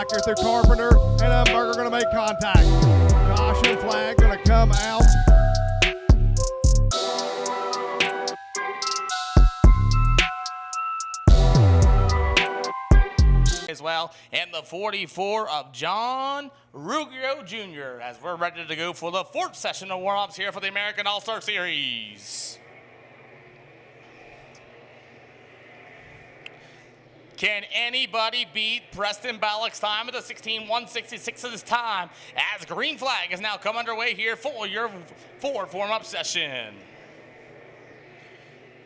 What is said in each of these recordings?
back here through Carpenter, and Umberger going to make contact. Caution flag going to come out. As well, and the 44 of John Ruggiero Jr. as we're ready to go for the fourth session of warm-ups here for the American All-Star Series. Can anybody beat Preston Ballock's time at the 16:166 of this time as green flag is now come underway here for your fourth warm-up session.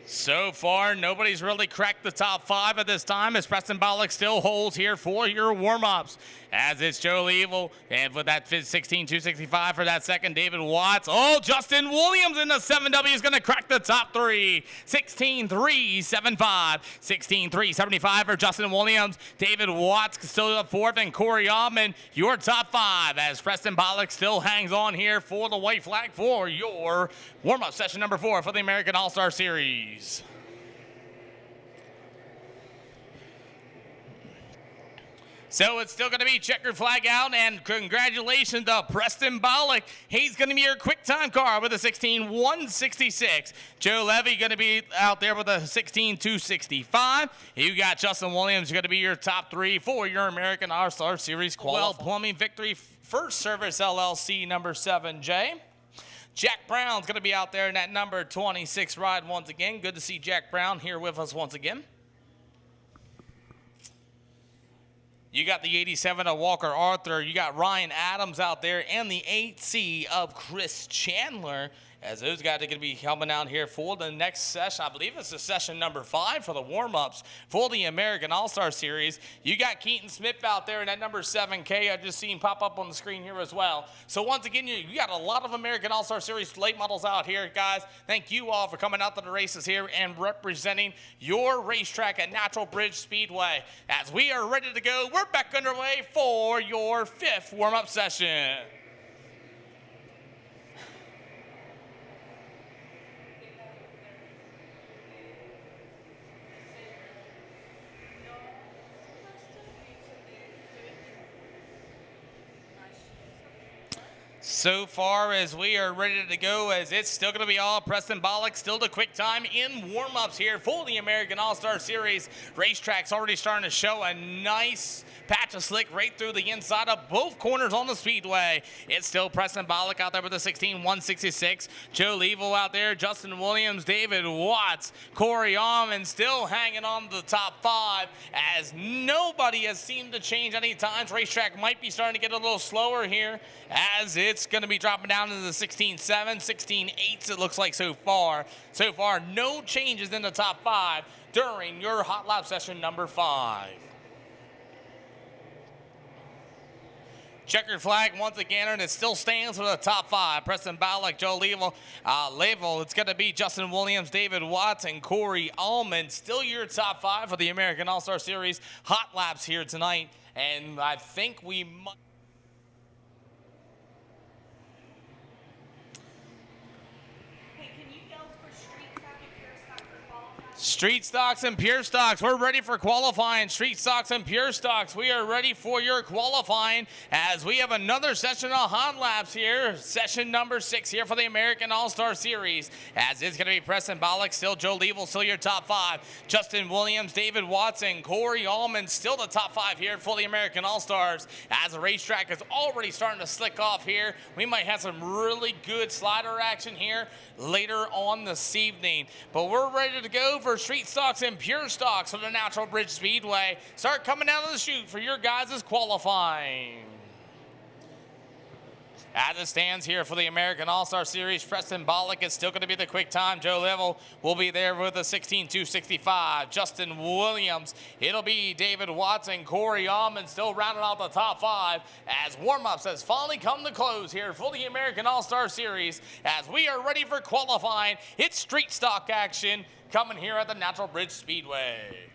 So far, nobody's really cracked the top five at this time as Preston Ballock still holds here for your warm-ups. As it's Joe Level, and with that 16.265 for that second, David Watts. Oh, Justin Williams in the 7W is going to crack the top three. 16.375, 16.375 for Justin Williams. David Watts still up fourth, and Corey Allman, your top five, as Preston Ballock still hangs on here for the white flag for your warm-up session number 4 for the American All-Star Series. So it's still going to be checkered flag out, and congratulations to Preston Ballock. He's going to be your quick time car with a 16.166. Joe Levy going to be out there with a 16.265. You got Justin Williams going to be your top three for your American All-Star Series qualifying. Well, Plumbing Victory First Service LLC number 7J. Jack Brown's going to be out there in that number 26 ride once again. Good to see Jack Brown here with us once again. You got the 87 of Walker Arthur. You got Ryan Adams out there and the 8C of Chris Chandler, as those guys are going to be coming out here for the next session. I believe it's the session number 5 for the warm-ups for the American All-Star Series. You got Keaton Smith out there in that number 7K. I just seen pop up on the screen here as well. So once again, you got a lot of American All-Star Series late models out here, guys. Thank you all for coming out to the races here and representing your racetrack at Natural Bridge Speedway. As we are ready to go, we're back underway for your 5th warm-up session. So far as we are ready to go, as it's still going to be all Preston Ballock, still the quick time in warm-ups here for the American All-Star Series. Racetrack's already starting to show a nice patch of slick right through the inside of both corners on the speedway. It's still Preston Ballock out there with the 16.166. Joe Levo out there, Justin Williams, David Watts, Corey Allman still hanging on to the top 5 as nobody has seemed to change any times. Racetrack might be starting to get a little slower here as it's going to be dropping down into the 16.7, 16.8s it looks like so far. So far, no changes in the top 5 during your hot lap session number 5. Checkered flag once again, and it still stands for the top 5. Preston Ballock, Joe Level, it's going to be Justin Williams, David Watts, and Corey Allman. Still your top 5 for the American All-Star Series hot laps here tonight. And I think we might... Street Stocks and Pure Stocks, we're ready for qualifying. Street Stocks and Pure Stocks, we are ready for your qualifying as we have another session of hot laps here. Session number 6 here for the American All-Star Series. As it's going to be Preston Ballock, still Joe Level, still your top 5. Justin Williams, David Watson, Corey Allman, still the top 5 here for the American All-Stars. As the racetrack is already starting to slick off here, we might have some really good slider action here later on this evening. But we're ready to go for Street Stocks and Pure Stocks for the Natural Bridge Speedway. Start coming out of the chute for your guys' qualifying. As it stands here for the American All-Star Series, Preston Ballock is still going to be the quick time. Joe Level will be there with a 16.265. Justin Williams, it'll be David Watson, Corey Allman still rounding out the top 5 as warm-ups has finally come to close here for the American All-Star Series. As we are ready for qualifying, it's street stock action coming here at the Natural Bridge Speedway.